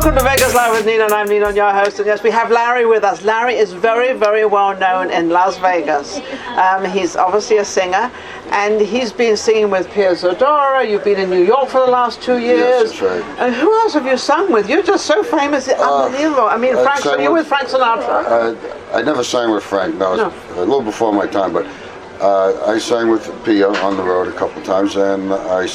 Welcome to Vegas Live with Ninon. I'm Ninon, your host, and yes, we have Larry with us. Larry is very, very well known in Las Vegas. He's obviously a singer, and he's been singing with Piers Zadora. You've been in New York for the last 2 years. Yes, that's right. And who else have you sung with? You're just so famous, it's unbelievable. I mean, were you with Frank Sinatra? I never sang with Frank, no. A little before my time, but I sang with Pia on the road a couple times, and I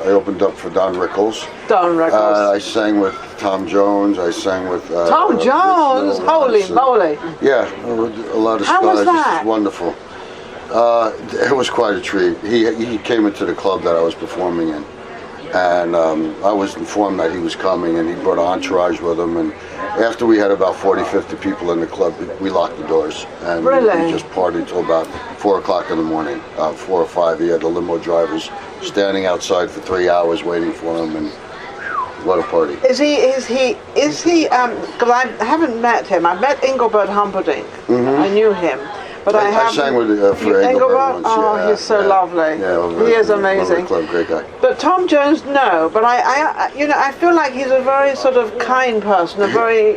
opened up for Don Rickles. Don Rickles. I sang with Tom Jones. I sang with Tom Jones. Holy moly! Yeah, a lot of stuff. How was that? Just wonderful. It was quite a treat. He came into the club that I was performing in, and I was informed that he was coming, and he brought an entourage with him. And after we had about 40, 50 people in the club, we locked the doors, and we just partied till about 4 o'clock in the morning. 4 or 5. He had the limo drivers standing outside for 3 hours waiting for him, and what a party. Is he, because I haven't met him. I met Engelbert Humperdinck. I knew him. But I sang with for Engelbert once. Oh, he's so lovely. Yeah, he is amazing. Club, great guy. But Tom Jones, no. But I feel like he's a very sort of kind person. A very,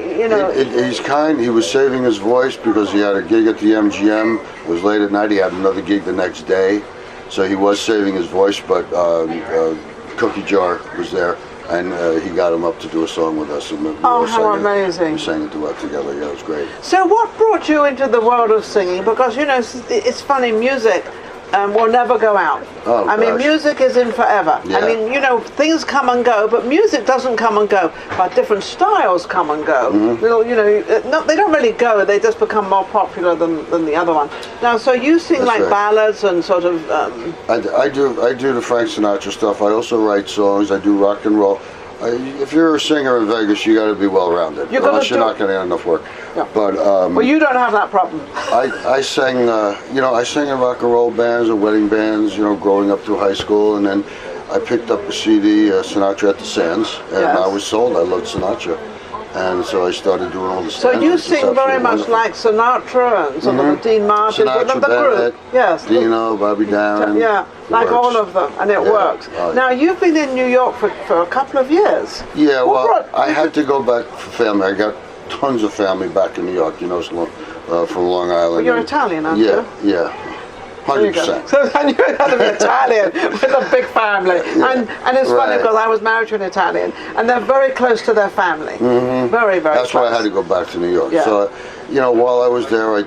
He's kind. He was saving his voice because he had a gig at the MGM. It was late at night. He had another gig the next day, so he was saving his voice. But Cookie Jar was there, and he got him up to do a song with us. And how amazing. We sang a duet together. Yeah, it was great. So what brought you into the world of singing? Because, it's funny, music will never go out. Oh, I mean, music is in forever. Yeah. I mean, things come and go, but music doesn't come and go. But different styles come and go. They don't really go. They just become more popular than the other one. Now, so you sing ballads and sort of... I do the Frank Sinatra stuff. I also write songs. I do rock and roll. If you're a singer in Vegas, you got to be well-rounded. Unless you're not going to get enough work. Yeah. But well, you don't have that problem. I sang, I sang in rock and roll bands and wedding bands, growing up through high school, and then I picked up a CD, Sinatra at the Sands, and I was sold. I loved Sinatra, and so I started doing all the. So you sing very much like Sinatra and sort of Dean Martin, Sinatra, the group, yes, Dino, Bobby Darin. Yeah, like all of them, and it works. Now you've been in New York for a couple of years. Yeah, I had to go back for family. I got tons of family back in New York, from Long Island. Well, you're Italian, aren't you? Yeah. 100%. So I knew it had to be Italian with a big family. And it's funny because I was married to an Italian, and they're very close to their family. Very, very That's close. why I had to go back to New York. Yeah. So, while I was there, I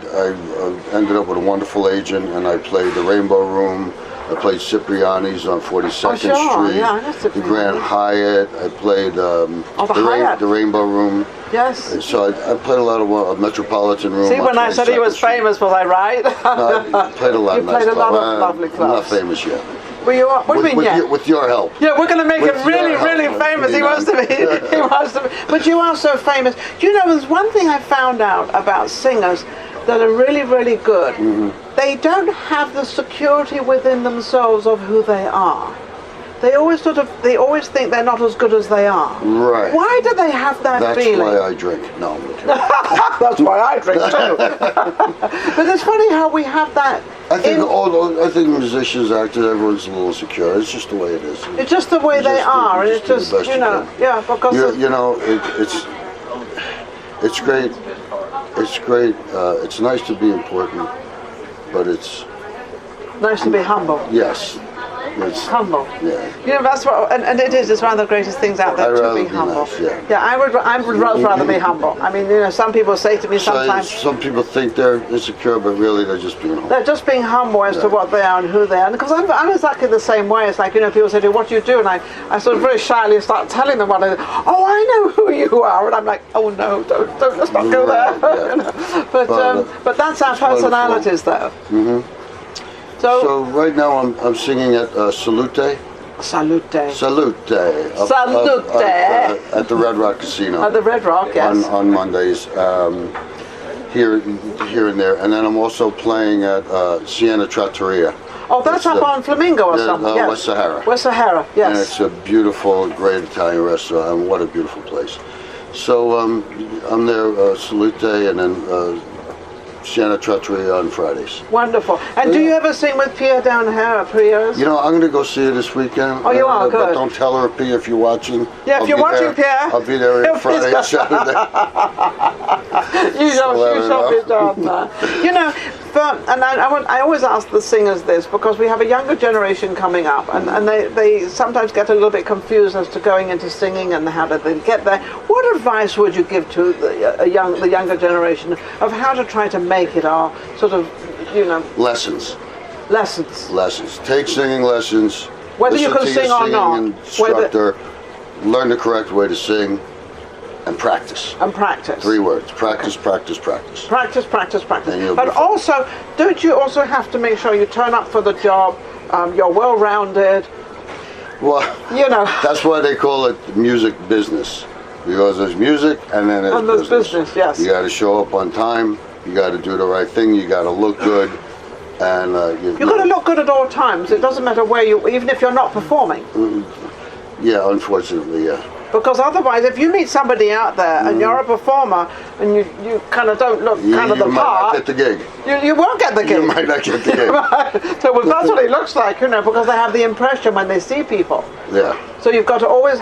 ended up with a wonderful agent, and I played the Rainbow Room. I played Cipriani's on 42nd Street, yeah, I know the Grand Hyatt. I played the Rainbow Room. Yes. So I played a lot of Metropolitan Room. See, when I said he was famous, was I right? No, I played a lot of nice clubs. You played a lot of lovely clubs. I'm not famous yet. Well, you are. What do you mean yet? With your help. Yeah, we're going to make him really, really famous. He wants to be. He wants to be. But you are so famous. There's one thing I found out about singers that are really, really good. They don't have the security within themselves of who they are. They always think they're not as good as they are. Right. Why do they have that feeling? That's why I drink. No, I'm kidding. That's why I drink too. But it's funny how we have that. I think musicians, actors, everyone's a little insecure. It's just the way it is. It's just the way they are, and it's just because it's great. It's great. It's nice to be important, but it's nice to be humble. Yes. It's humble. Yeah. That's what, and it is. It's one of the greatest things out there to be humble. Nice, I would rather be humble. I mean, some people say to me sometimes. Some people think they're insecure, but really they're just being humble. They're just being humble as to what they are and who they are. Because I'm exactly the same way. It's like, people say to me, what do you do? And I sort of very shyly start telling them what I do. Oh, I know who you are. And I'm like, oh no, don't let's not go there. But that's our personalities, though. So right now I'm singing at Salute. Salute. At the Red Rock Casino. At the Red Rock, yes. On Mondays, here and there, and then I'm also playing at Siena Trattoria. Oh, that's up on Flamingo or something. Yes. West Sahara. West Sahara, yes. And it's a beautiful, great Italian restaurant, and what a beautiful place. So I'm there, Salute, and then Sienna Treachery on Fridays. Wonderful. And do you ever sing with Pierre down here at Prio's? You know, I'm going to go see her this weekend. Oh, you are? Good. But don't tell her, Pierre, if you're watching. Yeah, if you're watching, Pierre. I'll be there on Friday and Saturday. You shall be done there. You know, and I always ask the singers this because we have a younger generation coming up, and they sometimes get a little bit confused as to going into singing and how do they get there. What advice would you give to the younger generation of how to try to make it our sort of, you know... Lessons. Lessons. Take singing lessons. Whether you can sing or not. Instructor, learn the correct way to sing, and practice. 3 words. Practice. Practice. But also, don't you also have to make sure you turn up for the job, you're well-rounded? Well, you know. That's why they call it music business. Because there's music and then there's business. Yes. You got to show up on time. You got to do the right thing. You got to look good. And you've got to look good at all times. It doesn't matter where you, even if you're not performing. Yeah, unfortunately, yeah. Because otherwise, if you meet somebody out there and you're a performer and you kind of don't look kind of the part, you might not get the gig. You won't get the gig. You might not get the gig. So that's what it looks like, you know, because they have the impression when they see people. Yeah. So you've got to always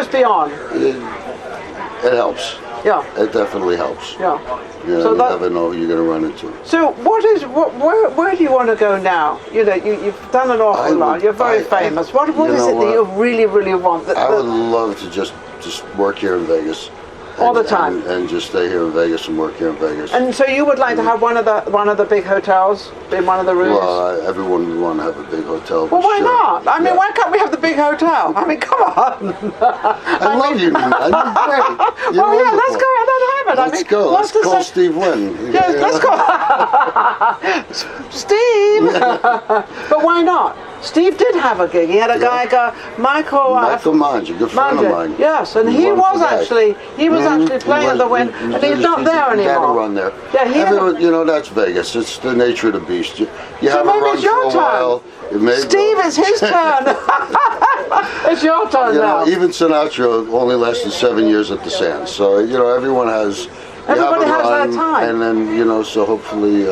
be on. It helps. Yeah. It definitely helps. Yeah. You know, you never know who you're going to run into. So where do you want to go now? You know, you've done an awful lot. You're very famous. What is it that you really, really want? I would love to just work here in Vegas. All the time. And just stay here in Vegas and work here in Vegas. And so you would like to have one of the big hotels in one of the rooms? Well, everyone would want to have a big hotel. Well, why not? I mean, why can't we have the big hotel? I mean, come on. I love you, Ninon. You're great. You're wonderful. Let's go ahead and have it. Let's go. Let's call Steve Wynn. Yes, let's go. Steve! But why not? Steve did have a gig. He had a guy, Michael Mange, a good friend of mine. Yes, and he was actually playing at the Wynn, and he's not there anymore. He had a run there. Yeah, you know, that's Vegas. It's the nature of the beast. You have a run for a while. Steve, it's his turn. It's your turn now. Even Sinatra only lasted 7 years at the Sands. So, you know, everybody has their time. And then, you know, so hopefully...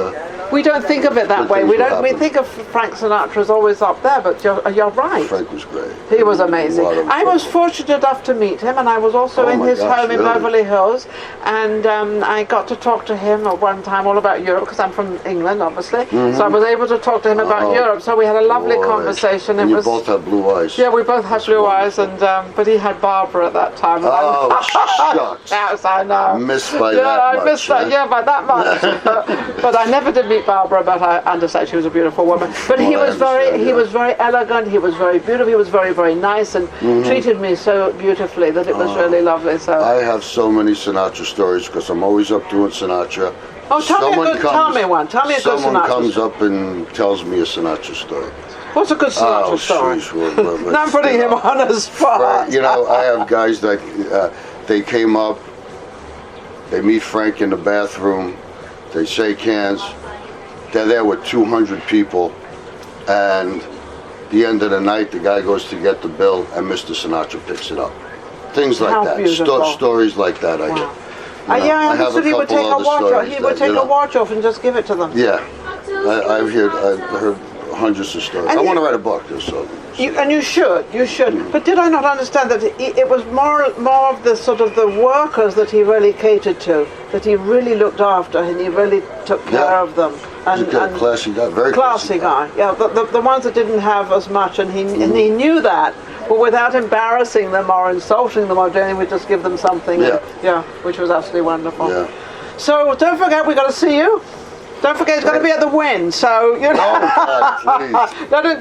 we don't think of it that way. We think of Frank Sinatra as always up there, but you're right. Frank was great. He was amazing. I was fortunate enough to meet him, and I was also in his home in Beverly Hills, and I got to talk to him at one time all about Europe, because I'm from England, obviously. So I was able to talk to him about Europe. So we had a lovely conversation. And you both have blue eyes. Yeah, we both had blue eyes, and but he had Barbara at that time. Oh, shucks. Yes, I know. Missed by that much. I missed that. Yeah, by that much. but I never did meet Barbara, but I understand she was a beautiful woman. But he was very elegant. He was very beautiful. He was very, very nice, and treated me so beautifully that it was really lovely. So I have so many Sinatra stories because I'm always up doing Sinatra. Oh, tell me one. Tell me a good Sinatra. Someone comes up and tells me a Sinatra story. What's a good Sinatra story? Now I'm putting him on a spot. You know, I have guys that they came up, they meet Frank in the bathroom, they shake hands, they're there with 200 people, and the end of the night, the guy goes to get the bill, and Mr. Sinatra picks it up. Things like that. Stories like that I get. I understood he would take a watch off. He would take a watch off and just give it to them. Yeah, I've heard hundreds of stories. I want to write a book. And you should. But did I not understand that it was more of the sort of the workers that he really catered to, that he really looked after, and he really took care of them. He's a classy guy, very classy guy. Yeah, the ones that didn't have as much, and he knew that, but without embarrassing them or insulting them or anything, we'd just give them something. Which was absolutely wonderful. Yeah. So don't forget, we got to see you. Don't forget, it's going to be at the Wynn, so, you know. Oh, God,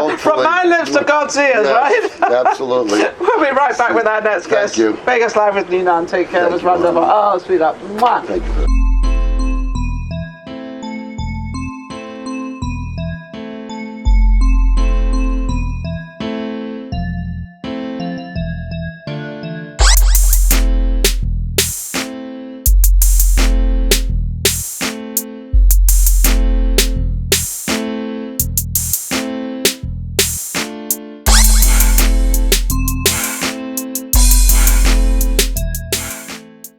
please. From my lips to God's ears, right? Absolutely. We'll be right back with our next guest. Thank you. Vegas Live with Ninon. Take care. It was wonderful. Oh, sweetheart. Mwah. Thank you.